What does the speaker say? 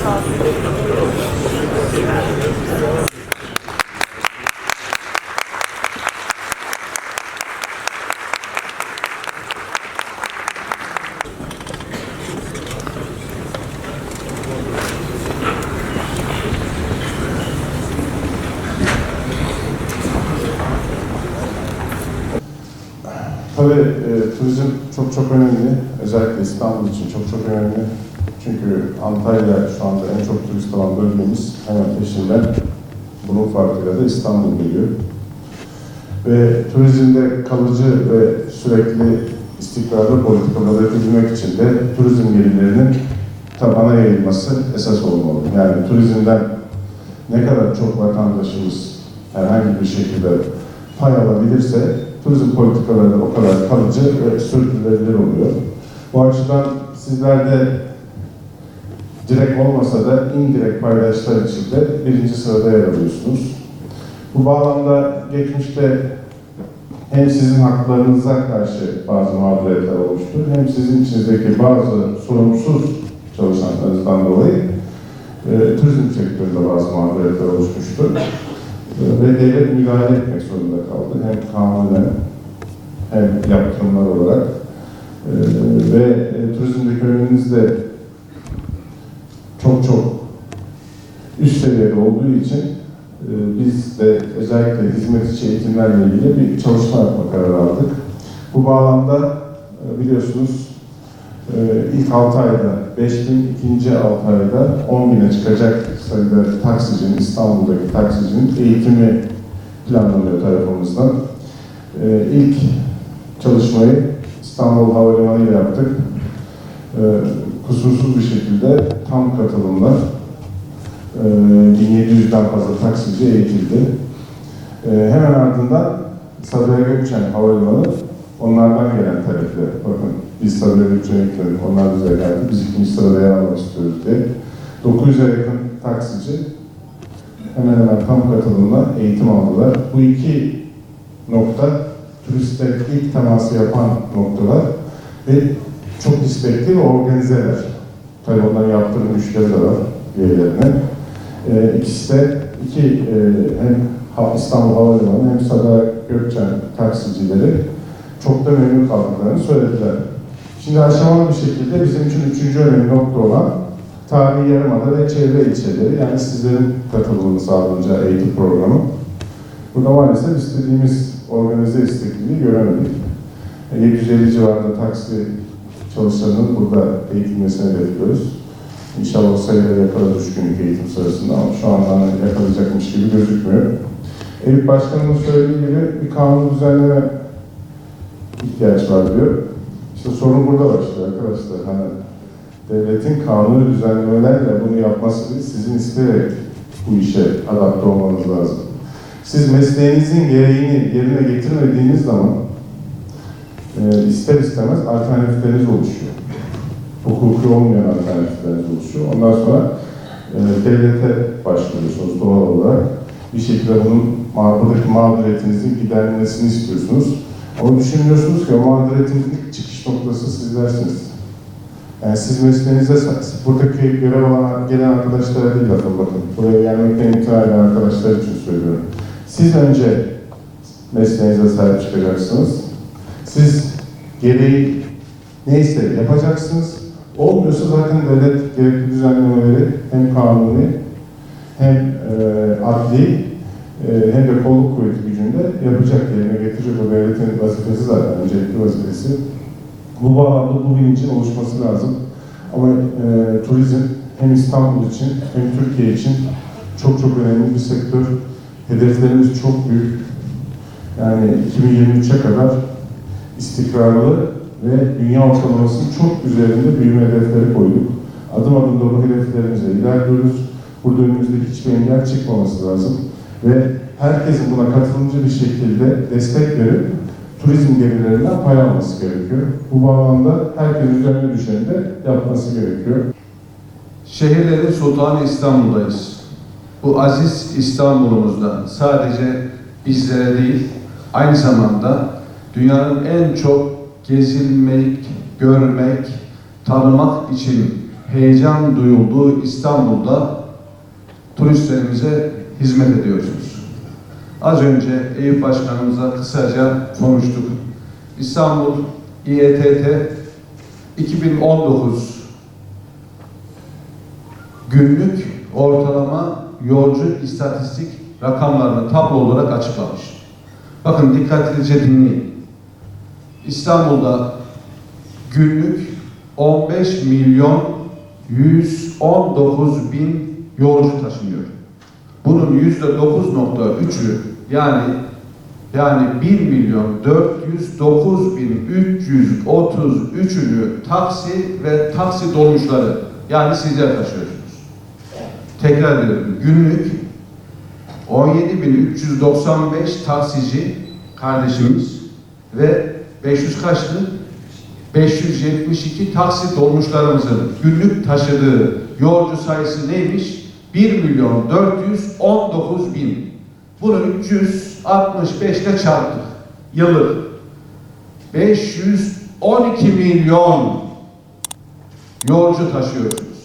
Tabii turizm çok önemli. Özellikle İstanbul için çok önemli. Çünkü Antalya şu anda en çok turist alan bölgemiz. Hemen peşinden bunun farkıyla da İstanbul geliyor. Ve turizmde kalıcı ve sürekli istikrarlı politikaları yapabilmek için de turizm gelirlerinin tabana yayılması esas olmalı. Yani turizmden ne kadar çok vatandaşımız herhangi bir şekilde pay alabilirse turizm politikaları da o kadar kalıcı ve sürdürülebilir oluyor. Bu açıdan sizler de direkt olmasa da indirekt paydaşlar içinde birinci sırada yer alıyorsunuz. Bu bağlamda geçmişte hem sizin haklarınıza karşı bazı mağduriyetler olmuştur, hem sizin içinizdeki bazı sorumsuz çalışanlarınızdan dolayı turizm sektöründe bazı mağduriyetler oluşmuştur. Ve devlet müdahale etmek zorunda kaldı. Hem kanunen hem yaptırımlar olarak. Ve turizmdeki önünüz de çok üst seviyede olduğu için biz de özellikle hizmet içi eğitimlerle ilgili bir çalışma yapma kararı aldık. Bu bağlamda biliyorsunuz ilk 6 ayda 5.000, ikinci 6 ayda 10.000'e çıkacak sayıda taksicinin, İstanbul'daki taksicinin eğitimi planlanıyor tarafımızdan. İlk çalışmayı İstanbul Havalimanı ile yaptık. Kusursuz bir şekilde tam katılımla 1700'den fazla taksici eğitildi. Hemen ardından Sabiha Gökçen Havalimanı onlardan gelen talepler. Bakın biz Sabiha Gökçen'e gitmedik, onlar bize geldi. Biz ikinci sırada yer almak istiyoruz diye. 900'e yakın taksici hemen tam katılımla eğitim aldılar. Bu iki nokta turiste ilk teması yapan noktalar ve çok istekli ve organizeler. Tabii onların yaptığı müşteri de var üyelerine. İkisi de hem İstanbul Havalimanı hem Sabiha Gökçen taksicileri çok da memnun kaldıklarını söylediler. Şimdi aşamalı bir şekilde bizim için üçüncü önemli nokta olan tarihi yarımada ve çevre ilçeleri, yani sizlerin katılımını sağlayacağı eğitim programı. Burada maalesef istediğimiz organize istekliliği göremedik. 750 civarında taksi çalışanının burada eğitilmesini bekliyoruz. İnşallah o sayıları yakalarız 3 günlük eğitim sırasında, ama şu anda yakalayacakmış gibi gözükmüyor. Eyüp Başkanımın söylediği gibi bir kanun düzenleme ihtiyaç var diyor. İşte sorun burada başlıyor arkadaşlar. Hani devletin kanuni düzenlemelerle bunu yapması değil, sizin isteyerek bu işe adapte olmanız lazım. Siz mesleğinizin gereğini yerine getirmediğiniz zaman ister istemez alternatifleriniz oluşuyor. Hukuki olmayan alternatifleriniz oluşuyor. Ondan sonra devlete başvuruyorsunuz doğal olarak. Bir şekilde bunun buradaki mağduriyetinizin giderilmesini istiyorsunuz. Ama düşünmüyorsunuz ki o mağduriyetinizin ilk çıkış noktası sizlersiniz. Yani siz mesleğinize, buradaki görev alan gelen arkadaşlara değil bakın. Buraya gelmekten imtina eden arkadaşlar için söylüyorum. Siz önce mesleğinize sahip çıkacaksınız. Siz gereği neyse yapacaksınız. Olmuyorsa zaten devlet gerekli düzenlemeleri hem kanuni hem adli hem de kolluk kuvveti gücünde yapacak, yerine getirecek. O devletin vazifesi zaten, öncelikli vazifesi. Bu bağlamda bu bilincin oluşması lazım. Ama turizm hem İstanbul için hem Türkiye için çok önemli bir sektör. Hedeflerimiz çok büyük. Yani 2023'e kadar istikrarlı ve dünya ortalamasının çok üzerinde büyüme hedefleri koyduk. Adım adım doğru hedeflerimize ilerliyoruz. Burada önümüzde hiçbir engel çıkmaması lazım. Ve herkesin buna katılımcı bir şekilde destek verip turizm gelirlerinden pay alması gerekiyor. Bu bağlamda herkesin üzerine düşeni de yapması gerekiyor. Şehirlerin Sultanı İstanbul'dayız. Bu aziz İstanbul'umuzda sadece bizlere değil, aynı zamanda dünyanın en çok gezilmek, görmek, tanımak için heyecan duyulduğu İstanbul'da turistlerimize hizmet ediyorsunuz. Az önce Eyüp Başkanımızla kısaca konuştuk. İstanbul İETT 2019 günlük ortalama yolcu istatistik rakamlarını tablo olarak açıklamış. Bakın dikkatlice dinleyin. İstanbul'da günlük 15 milyon 119 bin yolcu taşınıyor. Bunun %9.3'ü yani 1 milyon 409 bin 333'ünü taksi ve taksi dolmuşları yani sizler taşıyorsunuz. Tekrar ediyorum. Günlük 17.395 taksici kardeşimiz ve 500 kaçtı? 572 taksi dolmuşlarımızın günlük taşıdığı yolcu sayısı neymiş? 1 milyon 419 bin. Bunu 365 ile çarptık. Yıllık 512 milyon yolcu taşıyorsunuz.